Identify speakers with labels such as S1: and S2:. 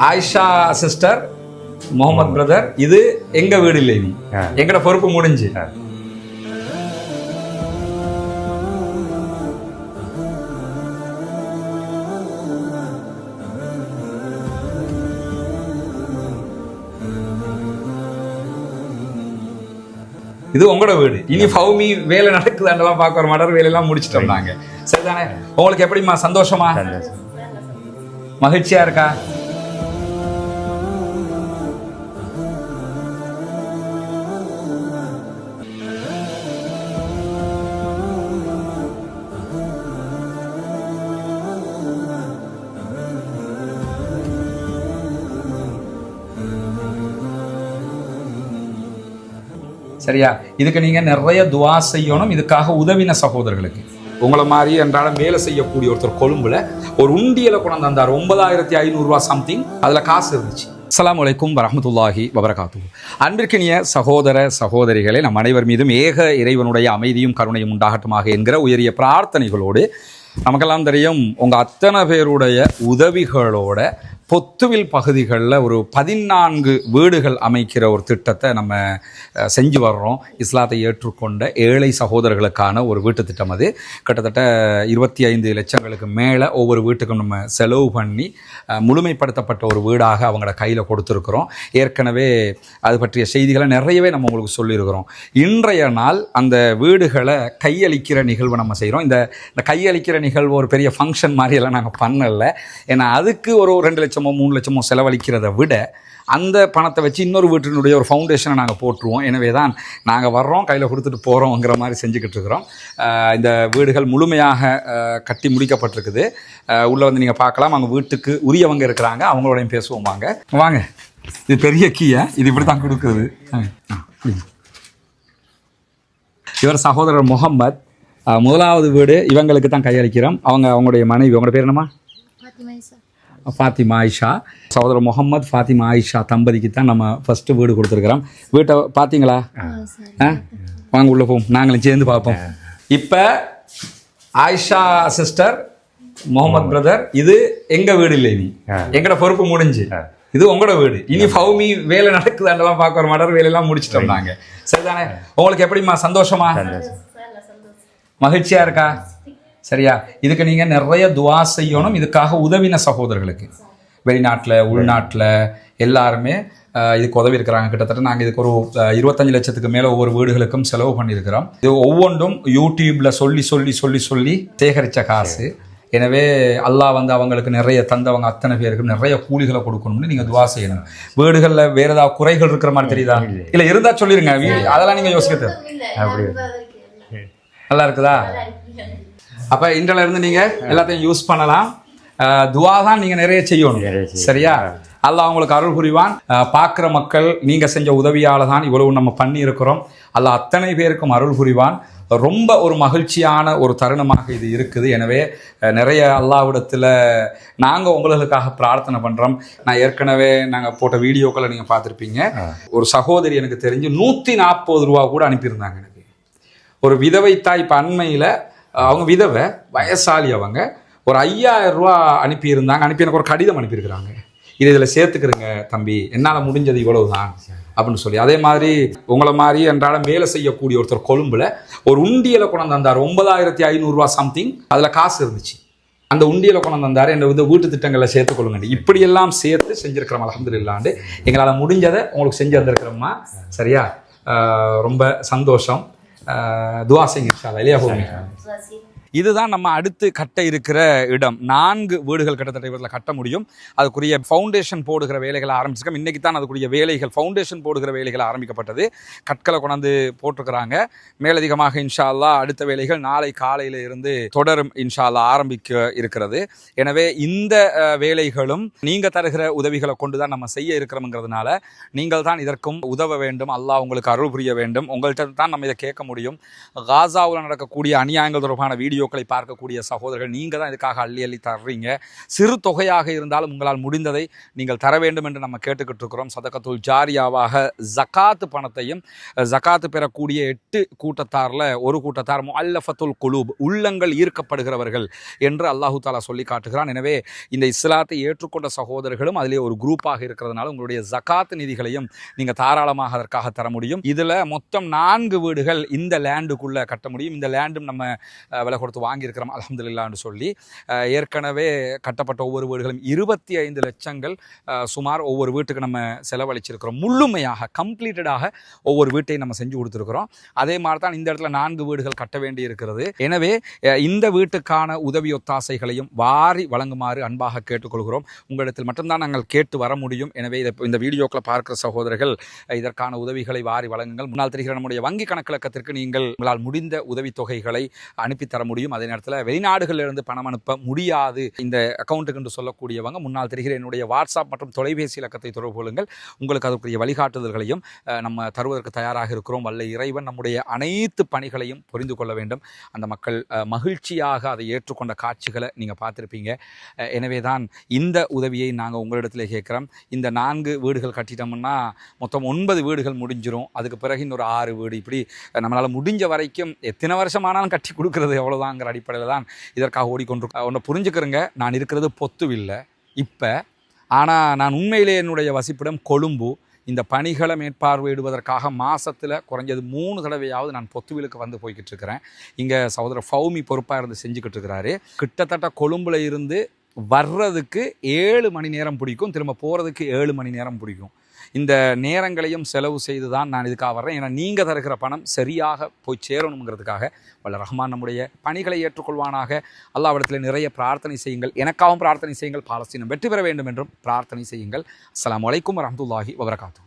S1: Ayesha sister, Mohammed brother, இது எங்க வீடு இல்லை, நீ எங்கட பொறுப்பு முடிஞ்சு. இது உங்களோட வீடு. இனி ஃபவுமி வேலை நடக்குதாண்டெல்லாம் பார்க்க வர மாட்டார். வேலையெல்லாம் முடிச்சுட்டோம் நாங்க. சரிதானே? உங்களுக்கு எப்படிமா? சந்தோஷமா? மகிழ்ச்சியா இருக்கா? சரியா? இதுக்கு நீங்க நிறைய துவா செய்யணும். இதுக்காக உதவின சகோதரர்களுக்கு, உங்களை மாதிரி என்றாலும் வேலை செய்யக்கூடிய ஒருத்தர் கொழும்புல ஒரு உண்டியலை கொண்டு வந்தார். 9500 ரூபா சம்திங். அதுல காசு இருந்துச்சு. அஸ்ஸலாமு அலைக்கும் வரஹ்மத்துல்லாஹி வபரகாத்துஹு. அன்பிற்கினிய சகோதர சகோதரிகளே, நம் அனைவர் மீதும் ஏக இறைவனுடைய அமைதியும் கருணையும் உண்டாகட்டுமாக என்கிற உயரிய பிரார்த்தனைகளோடு, நமக்கெல்லாம் தெரியும் உங்க அத்தனை பேருடைய உதவிகளோட பொத்துவில் பகுதிகளில் ஒரு 14 வீடுகள் அமைக்கிற ஒரு திட்டத்தை நம்ம செஞ்சு வர்றோம். இஸ்லாத்தை ஏற்றுக்கொண்ட ஏழை சகோதரர்களுக்கான ஒரு வீட்டு திட்டம். அது கிட்டத்தட்ட 25 லட்சங்களுக்கு மேலே ஒவ்வொரு வீட்டுக்கும் நம்ம செலவு பண்ணி முழுமைப்படுத்தப்பட்ட ஒரு வீடாக அவங்களோட கையில் கொடுத்துருக்குறோம். ஏற்கனவே அது பற்றிய செய்திகளை நிறையவே நம்ம உங்களுக்கு சொல்லியிருக்கிறோம். இன்றைய நாள் அந்த வீடுகளை கையளிக்கிற நிகழ்வு நம்ம செய்கிறோம். இந்த கையளிக்கிற நிகழ்வு ஒரு பெரிய ஃபங்க்ஷன் மாதிரியெல்லாம் நாங்கள் பண்ணலை. ஏன்னா அதுக்கு ஒரு 2 லட்சமோ 3 லட்சமோ செலவழிக்கிறத விட அந்த பணத்தை வச்சு இன்னொரு வீட்டினுடைய ஒரு ஃபவுண்டேஷனை நாங்கள் போட்டுருவோம். எனவே தான் நாங்கள் வர்றோம், கையில் கொடுத்துட்டு போகிறோங்கிற மாதிரி செஞ்சுக்கிட்டு இருக்கிறோம். இந்த வீடுகள் முழுமையாக கட்டி முடிக்கப்பட்டிருக்குது. உள்ளே வந்து நீங்கள் பார்க்கலாம். அவங்க வீட்டுக்கு உரியவங்க இருக்கிறாங்க, அவங்களோடையும் பேசுவோம். வாங்க. இது பெரிய கீயை, இது இப்படி தான் கொடுக்குறது. இவர் சகோதரர் முகமது. முதலாவது வீடு இவங்களுக்கு தான் கையளிக்கிறோம். அவங்களுடைய மனைவி, அவங்களோட பேர் என்னம்மா? ஃபாத்திமா ஆயிஷா. சகோதரர் முகமது, ஃபாத்திமா ஆயிஷா தம்பதிக்கு தான் நம்ம ஃபஸ்ட்டு வீடு கொடுத்துருக்குறோம். வீட்டை பார்த்தீங்களா? வாங்க உள்ள போவோம், நாங்களும் சேர்ந்து பார்ப்போம். இப்போ ஆயிஷா சிஸ்டர், முகமது பிரதர், இது எங்க வீடு இல்லை, நீ எங்கட பொறுப்பு முடிஞ்சு. இது உங்களோட வீடு. இனி ஃபவுமி வேலை நடக்குதாண்டெல்லாம் பார்க்க வர மாட்டார். வேலையெல்லாம் முடிச்சுட்டோம் நாங்க. சரிதானே? உங்களுக்கு எப்படிமா? சந்தோஷமா? மகிழ்ச்சியா இருக்கா? சரியா? இதுக்கு நீங்க நிறைய துவா செய்யணும். இதுக்காக உதவின சகோதரர்களுக்கு வெளிநாட்டில் உள்நாட்டில் எல்லாருமே இதுக்கு உதவி இருக்கிறாங்க. கிட்டத்தட்ட நாங்கள் இதுக்கு ஒரு 25 லட்சத்துக்கு மேலே ஒவ்வொரு வீடுகளுக்கும் செலவு பண்ணியிருக்கிறோம். இது ஒவ்வொன்றும் யூடியூப்ல சொல்லி சொல்லி சொல்லி சொல்லி சேகரித்த காசு. எனவே அல்லாஹ் வந்து அவங்களுக்கு நிறைய தந்தவங்க அத்தனை பேருக்கும் நிறைய கூலிகளை கொடுக்கணும்னு நீங்கள் துவா செய்யணும். வீடுகளில் வேறு ஏதாவது குறைகள் இருக்கிற மாதிரி தெரியுதா? இல்லை இருந்தால் சொல்லிடுங்க. அதெல்லாம் நீங்கள் யோசிக்கிறது அப்படி நல்லா இருக்குதா? அப்போ இன்றையில இருந்து நீங்கள் எல்லாத்தையும் யூஸ் பண்ணலாம். துவா தான் நீங்கள் நிறைய செய்யணும். சரியா? அல்லாஹ் அவங்களுக்கு அருள் புரிவான். பார்க்குற மக்கள் நீங்கள் செஞ்ச உதவியால் தான் இவ்வளவு நம்ம பண்ணி இருக்கிறோம். அல்லாஹ் அத்தனை பேருக்கும் அருள் புரிவான். ரொம்ப ஒரு மகிழ்ச்சியான ஒரு தருணமாக இது இருக்குது. எனவே நிறைய அல்லாஹ்விடத்தில் நாங்கள் உங்களுக்காக பிரார்த்தனை பண்ணுறோம். நான் ஏற்கனவே நாங்கள் போட்ட வீடியோக்களை நீங்கள் பார்த்துருப்பீங்க. ஒரு சகோதரி எனக்கு தெரிஞ்சு 140 ரூபா கூட அனுப்பியிருந்தாங்க எனக்கு. ஒரு விதவை தாய். இப்போ அண்மையில் அவங்க விதவை, வயசாளி. அவங்க ஒரு 5000 ரூபா அனுப்பியிருந்தாங்க. அனுப்பி எனக்கு ஒரு கடிதம் அனுப்பியிருக்கிறாங்க. இதில் சேர்த்துக்கிறேங்க தம்பி, என்னால் முடிஞ்சது இவ்வளவு தான் அப்படின்னு சொல்லி. அதே மாதிரி உங்களை மாதிரி என்றாலும் வேலை செய்யக்கூடிய ஒருத்தர் கொழும்புல ஒரு உண்டியலை கொண்டு வந்தார். 9500 ரூபா சம்திங். அதில் காசு இருந்துச்சு. அந்த உண்டியலை கொண்டு வந்தார். என்னை வந்து வீட்டு திட்டங்களில் சேர்த்துக்கொள்ளுங்க. இப்படியெல்லாம் சேர்த்து செஞ்சுருக்கிறோம். அல்ஹம்துலில்லாஹ். எங்களால் முடிஞ்சதை உங்களுக்கு செஞ்சு வந்திருக்கிறோம்மா. சரியா? ரொம்ப சந்தோஷம். துவா செய்யுங்க இன்ஷா அல்லாஹ். இல்லையா போங்க. இதுதான் நம்ம அடுத்து கட்ட இருக்கிற இடம். 4 வீடுகள் கிட்டத்தட்ட இவற்றில் கட்ட முடியும். அதுக்குரிய ஃபவுண்டேஷன் போடுகிற வேலைகளை ஆரம்பிச்சிருக்கோம். இன்றைக்கி தான் அதுக்குரிய வேலைகள், ஃபவுண்டேஷன் போடுகிற வேலைகள் ஆரம்பிக்கப்பட்டது. கற்களை கொண்டாந்து போட்டிருக்கிறாங்க. மேலதிகமாக இன்ஷா அல்லாஹ் அடுத்த வேலைகள் நாளை காலையில் இருந்து தொடரும் இன்ஷா அல்லாஹ் ஆரம்பிக்க இருக்கிறது. எனவே இந்த வேலைகளும் நீங்கள் தருகிற உதவிகளை கொண்டு தான் நம்ம செய்ய இருக்கிறோம்ங்கிறதுனால நீங்கள் தான் இதற்கும் உதவ வேண்டும். அல்லாஹ் உங்களுக்கு அருள் புரிய வேண்டும். உங்கள்கிட்ட தான் நம்ம இதை கேட்க முடியும். காசாவில் நடக்கக்கூடிய அநியாயங்கள் தொடர்பான வீடியோ வீடியோக்களை பார்க்கக்கூடிய சகோதரர்கள் நீங்கள் தான் இதுக்காக அள்ளி அள்ளி தர்றீங்க. சிறு தொகையாக இருந்தாலும் உங்களால் முடிந்ததை நீங்கள் தர வேண்டும் என்று நம்ம கேட்டுக்கிட்டு இருக்கிறோம். சதகத்துல் ஜாரியாவாக ஜகாத்து பணத்தையும், ஜகாத்து பெறக்கூடிய 8 கூட்டத்தாரில் ஒரு கூட்டத்தார் முஅல்லஃபத்துல் குலூப், உள்ளங்கள் ஈர்க்கப்படுகிறவர்கள் என்று அல்லாஹு தாலா சொல்லி காட்டுகிறான். எனவே இந்த இஸ்லாத்தை ஏற்றுக்கொண்ட சகோதரர்களும் அதிலே ஒரு குரூப்பாக இருக்கிறதுனால உங்களுடைய ஜகாத் நிதிகளையும் நீங்கள் தாராளமாக அதற்காக தர முடியும். இதில் மொத்தம் 4 வீடுகள் இந்த லேண்டுக்குள்ள கட்ட முடியும். இந்த லேண்டும் நம்ம விலை கொடுத்து வாங்கியிருக்கிறோம் அல்ஹம்துலில்லாஹ்னு சொல்லி. ஏற்கனவே கட்டப்பட்ட ஒவ்வொரு வீடுகளும் 25 லட்சங்கள் சுமார் ஒவ்வொரு வீட்டுக்கு நம்ம செலவழிச்சிருக்கிறோம். முழுமையாக கம்ப்ளீட்டடாக ஒவ்வொரு வீட்டையும் நம்ம செஞ்சு கொடுத்துருக்கிறோம். அதே மாதிரி தான் இந்த இடத்துல 4 வீடுகள் கட்ட வேண்டி இருக்கிறது. எனவே இந்த வீட்டுக்கான உதவி ஒத்தாசைகளையும் வாரி வழங்குமாறு அன்பாக கேட்டுக்கொள்கிறோம். உங்களிடத்தில் மட்டும்தான் நாங்கள் கேட்டு வர முடியும். எனவே இந்த வீடியோக்களை பார்க்கிற சகோதரர்கள் இதற்கான உதவிகளை வாரி வழங்குங்கள். முன்னால் தெரிகிற நம்முடைய வங்கி கணக்கிலக்கத்திற்கு நீங்கள் உங்களால் முடிந்த உதவித்தொகைகளை அனுப்பித்தர முடியும். அதே நேரத்தில் வெளிநாடுகளிலிருந்து பணம் அனுப்ப முடியாது இந்த அக்கௌண்ட்டுக்கு என்று சொல்லக்கூடியவங்க முன்னால் தெரிகிற என்னுடைய வாட்ஸ்அப் மற்றும் தொலைபேசி இலக்கத்தை தொடர்பு கொள்ளுங்கள். உங்களுக்கு அதற்குரிய வழிகாட்டுதல்களையும் நம்ம தருவதற்கு தயாராக இருக்கிறோம். வல்ல இறைவன் நம்முடைய அனைத்து பணிகளையும் புரிந்து கொள்ள வேண்டும். அந்த மக்கள் மகிழ்ச்சியாக அதை ஏற்றுக்கொண்ட காட்சிகளை நீங்கள் பார்த்துருப்பீங்க. எனவே தான் இந்த உதவியை நாங்கள் உங்களிடத்தில் கேட்குறோம். இந்த 4 வீடுகள் கட்டிட்டோம்னா மொத்தம் 9 வீடுகள் முடிஞ்சிடும். அதுக்கு பிறகு இன்னொரு 6 வீடு, இப்படி நம்மளால் முடிஞ்ச வரைக்கும் எத்தனை வருஷமானாலும் கட்டி கொடுக்குறது எவ்வளோதாங்கிற அடிப்படையில் தான் இதற்காக ஓடிக்கொண்டிருக்கோம். ஒன்று புரிஞ்சுக்கிறேங்க, நான் இருக்கிறது பொத்துவில்லை இப்போ. ஆனால் நான் உண்மையிலே என்னுடைய வசிப்பிடம் கொழும்பு. இந்த பணிகளை மேற்பார்வையிடுவதற்காக மாதத்தில் குறைஞ்சது 3 தடவையாவது நான் பொத்துவிலுக்கு வந்து போய்கிட்டு இருக்கிறேன். இங்கே சகோதரர் ஃபௌமி பொறுப்பாக இருந்து செஞ்சுக்கிட்டு இருக்கிறாரு. கிட்டத்தட்ட கொழும்புல இருந்து வர்றதுக்கு 7 மணி நேரம் பிடிக்கும், திரும்ப போகிறதுக்கு 7 மணி நேரம் பிடிக்கும். இந்த நேரங்களையும் செலவு செய்து தான் நான் இதுக்காக வர்றேன். ஏன்னா நீங்கள் தருகிற பணம் சரியாக போய் சேரணுங்கிறதுக்காக வல்ல ரஹ்மான் நம்முடைய பணிகளை ஏற்றுக்கொள்வானாக. அல்லாஹ்விடத்தில் நிறைய பிரார்த்தனை செய்யுங்கள். எனக்காகவும் பிரார்த்தனை செய்யுங்கள். பாலஸ்தீனம் வெற்றி பெற வேண்டும் என்றும் பிரார்த்தனை செய்யுங்கள். அஸ்ஸலாமு அலைக்கும் வரஹ்மத்துல்லாஹி வபரகாத்துஹு.